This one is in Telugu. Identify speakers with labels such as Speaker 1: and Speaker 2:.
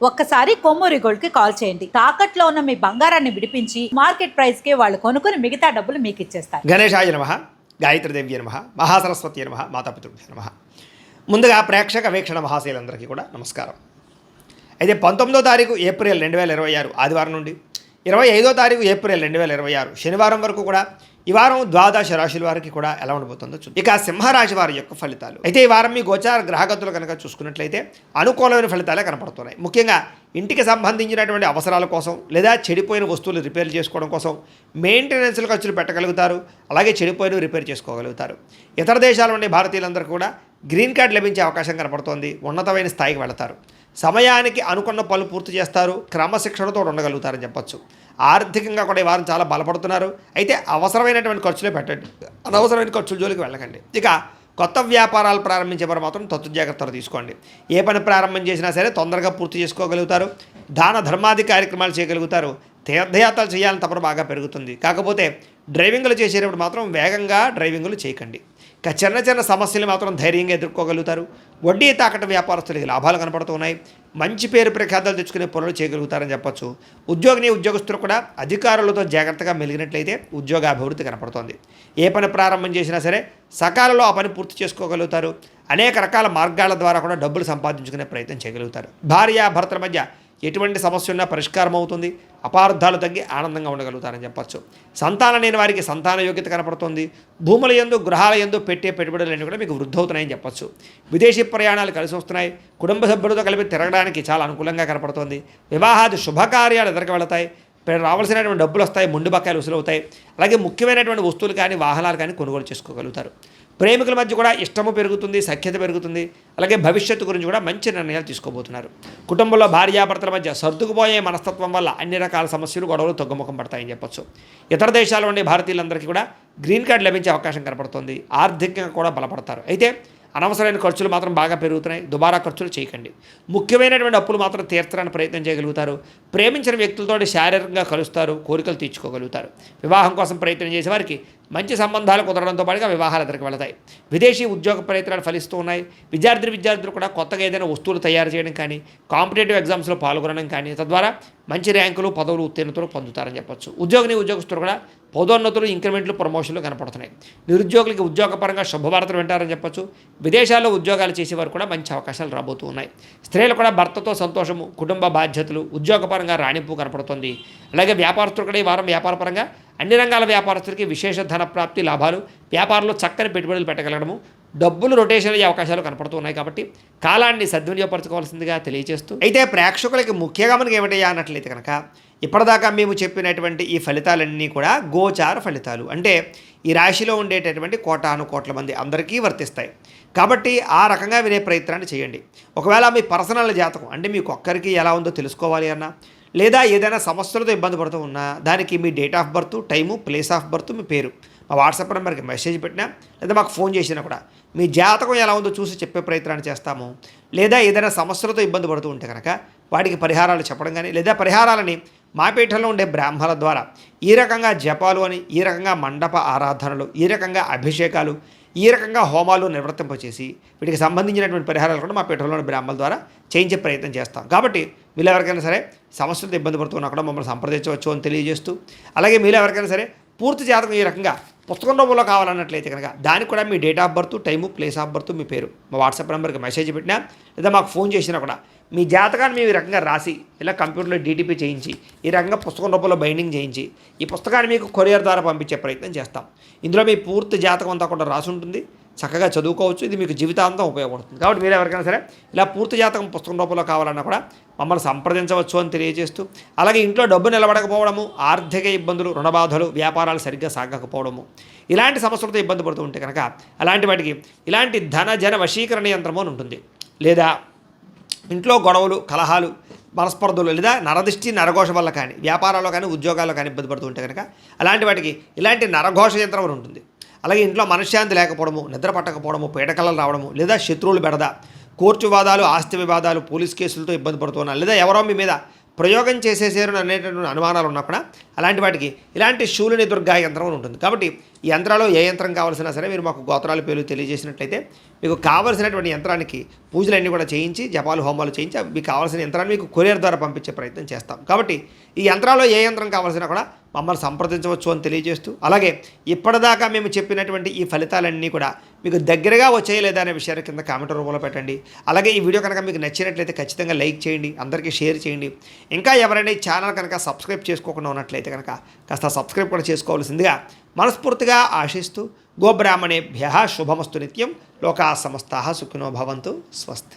Speaker 1: ఒక్కసారి కొమ్మూరి గోల్డ్ కి కాల్ చేయండి. తాకట్లో ఉన్న మీ బంగారాన్ని విడిపించి మార్కెట్ ప్రైస్ కి వాళ్ళు కొనుక్కుని మిగతా డబ్బులు మీకు ఇచ్చేస్తారు.
Speaker 2: గణేశాయ నమః, గాయత్రీదేవ్య నమః, మహాసరస్వతి నమః, మాతాపితృభ్యో నమః. ముందుగా ప్రేక్షక వీక్షణ మహాశయులందరికీ కూడా నమస్కారం. అయితే 19వ తారీఖు ఏప్రిల్ 2026 ఆదివారం నుండి 25వ తారీఖు ఏప్రిల్ 2026 శనివారం వరకు కూడా ఈ వారం ద్వాదశ రాశుల వారికి కూడా ఎలా ఉండబోతుందో చూద్దాం. ఇక సింహరాశి వారి యొక్క ఫలితాలు. అయితే ఈ వారం మీ గోచార గ్రహగతులు కనుక చూసుకున్నట్లయితే అనుకూలమైన ఫలితాలే కనపడుతున్నాయి. ముఖ్యంగా ఇంటికి సంబంధించినటువంటి అవసరాల కోసం లేదా చెడిపోయిన వస్తువులు రిపేర్ చేసుకోవడం కోసం మెయింటెనెన్స్ల ఖర్చులు పెట్టగలుగుతారు. అలాగే చెడిపోయిన రిపేర్ చేసుకోగలుగుతారు. ఇతర దేశాల నుండి భారతీయులందరూ కూడా గ్రీన్ కార్డ్ లభించే అవకాశం కనపడుతోంది. ఉన్నతమైన స్థాయికి వెళతారు. సమయానికి అనుకున్న పనులు పూర్తి చేస్తారు. క్రమశిక్షణతో ఉండగలుగుతారని చెప్పొచ్చు. ఆర్థికంగా కూడా ఈ వారం చాలా బలపడుతున్నారు. అయితే అవసరమైనటువంటి ఖర్చులే పెట్టండి, అనవసరమైన ఖర్చుల జోలికి వెళ్ళకండి. ఇక కొత్త వ్యాపారాలు ప్రారంభించే వారు మాత్రం తత్తు జాగ్రత్తలు తీసుకోండి. ఏ పని ప్రారంభం చేసినా సరే తొందరగా పూర్తి చేసుకోగలుగుతారు. దాన ధర్మాది కార్యక్రమాలు చేయగలుగుతారు. తీర్థయాత్రలు చేయాలని తపన బాగా పెరుగుతుంది. కాకపోతే డ్రైవింగ్లు చేసేటప్పుడు మాత్రం వేగంగా డ్రైవింగ్లు చేయకండి. ఇక చిన్న చిన్న సమస్యలు మాత్రం ధైర్యంగా ఎదుర్కోగలుగుతారు. వడ్డీ తాకట్టు వ్యాపారస్తులకి లాభాలు కనపడుతున్నాయి. మంచి పేరు ప్రఖ్యాతలు తెచ్చుకునే పనులు చేయగలుగుతారని చెప్పొచ్చు. ఉద్యోగస్తులు కూడా అధికారులతో జాగ్రత్తగా మెలిగినట్లయితే ఉద్యోగ అభివృద్ధి కనపడుతోంది. ఏ పని ప్రారంభం చేసినా సరే సకాలంలో ఆ పని పూర్తి చేసుకోగలుగుతారు. అనేక రకాల మార్గాల ద్వారా కూడా డబ్బులు సంపాదించుకునే ప్రయత్నం చేయగలుగుతారు. భార్యాభర్తల మధ్య ఎటువంటి సమస్య ఉన్నా పరిష్కారం అవుతుంది. అపార్థాలు తగ్గి ఆనందంగా ఉండగలుగుతారని చెప్పచ్చు. సంతానం లేని వారికి సంతాన యోగ్యత కనపడుతుంది. భూముల యందు గృహాల యందు పెట్టే పెట్టుబడులన్నీ కూడా మీకు వృద్ధి అవుతున్నాయని చెప్పచ్చు. విదేశీ ప్రయాణాలు కలిసి వస్తున్నాయి. కుటుంబ సభ్యులతో కలిపి తిరగడానికి చాలా అనుకూలంగా కనపడుతుంది. వివాహాది శుభకార్యాలు ఎదురుకు వెళతాయి. రావాల్సినటువంటి డబ్బులు వస్తాయి. ముందు బకాయిలు వసూలవుతాయి. అలాగే ముఖ్యమైనటువంటి వస్తువులు కానీ వాహనాలు కానీ కొనుగోలు చేసుకోగలుగుతారు. ప్రేమికుల మధ్య కూడా ఇష్టము పెరుగుతుంది, సఖ్యత పెరుగుతుంది. అలాగే భవిష్యత్తు గురించి కూడా మంచి నిర్ణయాలు తీసుకోబోతున్నారు. కుటుంబంలో భార్యాభర్తల మధ్య సర్దుకుపోయే మనస్తత్వం వల్ల అన్ని రకాల సమస్యలు గొడవలు తగ్గుముఖం పడతాయని చెప్పొచ్చు. ఇతర దేశాల ఉండే భారతీయులందరికీ కూడా గ్రీన్ కార్డు లభించే అవకాశం కనపడుతుంది. ఆర్థికంగా కూడా బలపడతారు. అయితే అనవసరమైన ఖర్చులు మాత్రం బాగా పెరుగుతున్నాయి. దుబారా ఖర్చులు చేయకండి. ముఖ్యమైనటువంటి అప్పులు మాత్రం తీర్చడానికి ప్రయత్నం చేయగలుగుతారు. ప్రేమించిన వ్యక్తులతో శారీరకంగా కలుస్తారు. కోరికలు తీర్చుకోగలుగుతారు. వివాహం కోసం ప్రయత్నం చేసే వారికి మంచి సంబంధాలు కుదరడంతో పాటుగా వివాహాలు ఎదురుకు వెళతాయి. విదేశీ ఉద్యోగ ప్రయత్నాలు ఫలిస్తూ ఉన్నాయి. విద్యార్థులు కూడా కొత్తగా ఏదైనా వస్తువులు తయారు చేయడం కానీ కాంపిటేటివ్ ఎగ్జామ్స్లో పాల్గొనడం కానీ తద్వారా మంచి ర్యాంకులు పదవులు ఉత్తీర్ణతలు పొందుతారని చెప్పొచ్చు. ఉద్యోగస్తులు కూడా పదోన్నతులు ఇంక్రిమెంట్లు ప్రమోషన్లు కనపడుతున్నాయి. నిరుద్యోగులకి ఉద్యోగపరంగా శుభవార్తలు వింటారని చెప్పొచ్చు. విదేశాల్లో ఉద్యోగాలు చేసేవారు కూడా మంచి అవకాశాలు రాబోతూ ఉన్నాయి. స్త్రీలు కూడా భర్తతో సంతోషము, కుటుంబ బాధ్యతలు, ఉద్యోగపరంగా రాణింపు కనపడుతుంది. అలాగే వ్యాపారస్తులు కూడా ఈ వారం వ్యాపారపరంగా అన్ని రంగాల వ్యాపారస్తులకి విశేష ధన ప్రాప్తి, లాభాలు, వ్యాపారంలో చక్కని పెట్టుబడులు పెట్టగలగడము, డబ్బులు రొటేషన్ అయ్యే అవకాశాలు కనపడుతున్నాయి. కాబట్టి కాలాన్ని సద్వినియోగపరచుకోవాల్సిందిగా తెలియజేస్తూ అయితే ప్రేక్షకులకి ముఖ్యంగా మనకి ఏమిటయ్యా అన్నట్లయితే కనుక ఇప్పటిదాకా మేము చెప్పినటువంటి ఈ ఫలితాలన్నీ కూడా గోచార ఫలితాలు. అంటే ఈ రాశిలో ఉండేటటువంటి కోటాను కోట్ల మంది అందరికీ వర్తిస్తాయి. కాబట్టి ఆ రకంగా వినే ప్రయత్నాన్ని చేయండి. ఒకవేళ మీ పర్సనల్ జాతకం అంటే మీకు ఒక్కరికి ఎలా ఉందో తెలుసుకోవాలి అన్నా, లేదా ఏదైనా సమస్యలతో ఇబ్బంది పడుతూ ఉన్నా దానికి మీ date of birth, time, place of birth, మీ పేరు మా వాట్సాప్ నెంబర్కి మెసేజ్ పెట్టినా లేదా మాకు ఫోన్ చేసినా కూడా మీ జాతకం ఎలా ఉందో చూసి చెప్పే ప్రయత్నాన్ని చేస్తాము. లేదా ఏదైనా సమస్యలతో ఇబ్బంది పడుతూ ఉంటే కనుక వాటికి పరిహారాలు చెప్పడం కానీ లేదా పరిహారాలని మా పీఠంలో ఉండే బ్రాహ్మణుల ద్వారా ఈ రకంగా జపాలు అని, ఈ రకంగా మండప ఆరాధనలు, ఈ రకంగా అభిషేకాలు, ఈ రకంగా హోమాలు నిర్వర్తింపచేసి వీటికి సంబంధించినటువంటి పరిహారాలు కూడా మా పీఠంలోని బ్రాహ్మణుల ద్వారా చేయించే ప్రయత్నం చేస్తాం. కాబట్టి మీరు ఎవరికైనా సరే సమస్యలతో ఇబ్బంది పడుతున్నా కూడా మమ్మల్ని సంప్రదించవచ్చు అని తెలియజేస్తూ, అలాగే మీరు ఎవరికైనా సరే పూర్తి జాతకం ఈ రకంగా పుస్తకం రూపంలో కావాలన్నట్లయితే కనుక దానికి కూడా మీ date of birth, time, place of birth, మీ పేరు మా వాట్సాప్ నెంబర్కి మెసేజ్ పెట్టినా లేదా మాకు ఫోన్ చేసినా కూడా మీ జాతకాన్ని మేము ఈ రకంగా రాసి ఇలా కంప్యూటర్లో డీటీపీ చేయించి ఈ రకంగా పుస్తకం రూపంలో బైండింగ్ చేయించి ఈ పుస్తకాన్ని మీకు కొరియర్ ద్వారా పంపించే ప్రయత్నం చేస్తాం. ఇందులో మీ పూర్తి జాతకం అంతా కూడా రాసి ఉంటుంది. చక్కగా చదువుకోవచ్చు. ఇది మీకు జీవితాంతం ఉపయోగపడుతుంది. కాబట్టి మీరు ఎవరికైనా సరే ఇలా పూర్తి జాతకం పుస్తకం రూపంలో కావాలన్నా కూడా మమ్మల్ని సంప్రదించవచ్చు అని తెలియజేస్తూ, అలాగే ఇంట్లో డబ్బు నిలబడకపోవడము, ఆర్థిక ఇబ్బందులు, రుణబాధలు, వ్యాపారాలు సరిగ్గా సాగకపోవడము, ఇలాంటి సమస్యలతో ఇబ్బంది పడుతూ ఉంటే కనుక అలాంటి వాటికి ఇలాంటి ధన జన వశీకరణ యంత్రము అని ఉంటుంది. లేదా ఇంట్లో గొడవలు, కలహాలు, మనస్పర్ధలు లేదా నరదిష్టి, నరఘోష వల్ల కానీ వ్యాపారాల్లో కానీ ఉద్యోగాల్లో కానీ ఇబ్బంది పడుతూ ఉంటే కనుక అలాంటి వాటికి ఇలాంటి నరఘోష యంత్రం అని ఉంటుంది. అలాగే ఇంట్లో మనశ్శాంతి లేకపోవడము, నిద్ర పట్టకపోవడము, పీడకలలు రావడము, లేదా శత్రువులు బెడద, కోర్టు వివాదాలు, ఆస్తి వివాదాలు, పోలీస్ కేసులతో ఇబ్బంది పడుతున్నా, లేదా ఎవరో మీ మీద ప్రయోగం చేసేసారు అనేటటువంటి అనుమానాలు ఉన్నా కూడా అలాంటి వాటికి ఇలాంటి శూలిని దుర్గా యంత్రం అని ఉంటుంది. కాబట్టి ఈ యంత్రాల్లో ఏ యంత్రం కావాల్సినా సరే మీరు మాకు గోత్రాల పేర్లు తెలియజేసినట్లయితే మీకు కావాల్సినటువంటి యంత్రానికి పూజలన్నీ కూడా చేయించి జపాలు హోమాలు చేయించి మీకు కావాల్సిన యంత్రాన్ని మీకు కొరియర్ ద్వారా పంపించే ప్రయత్నం చేస్తాం. కాబట్టి ఈ యంత్రాల్లో ఏ యంత్రం కావాల్సినా కూడా మమ్మల్ని సంప్రదించవచ్చు అని తెలియజేస్తూ, అలాగే ఇప్పటిదాకా మేము చెప్పినటువంటి ఈ ఫలితాలన్నీ కూడా మీకు దగ్గరగా వచ్చాయి లేదా అనే విషయాన్ని కింద కామెంట్ రూపంలో పెట్టండి. అలాగే ఈ వీడియో కనుక మీకు నచ్చినట్లయితే ఖచ్చితంగా లైక్ చేయండి, అందరికీ షేర్ చేయండి. ఇంకా ఎవరైనా ఈ ఛానల్ కనుక సబ్స్క్రైబ్ చేసుకోకుండా ఉన్నట్లయితే కనుక కాస్త సబ్స్క్రైబ్ కూడా చేసుకోవాల్సిందిగా మనస్ఫూర్తిగా ఆశిస్తూ, గోబ్రాహ్మణేభ్యః శుభమస్తు నిత్యం, లోకా సమస్తాః సుఖినో భవంతు, స్వస్తి.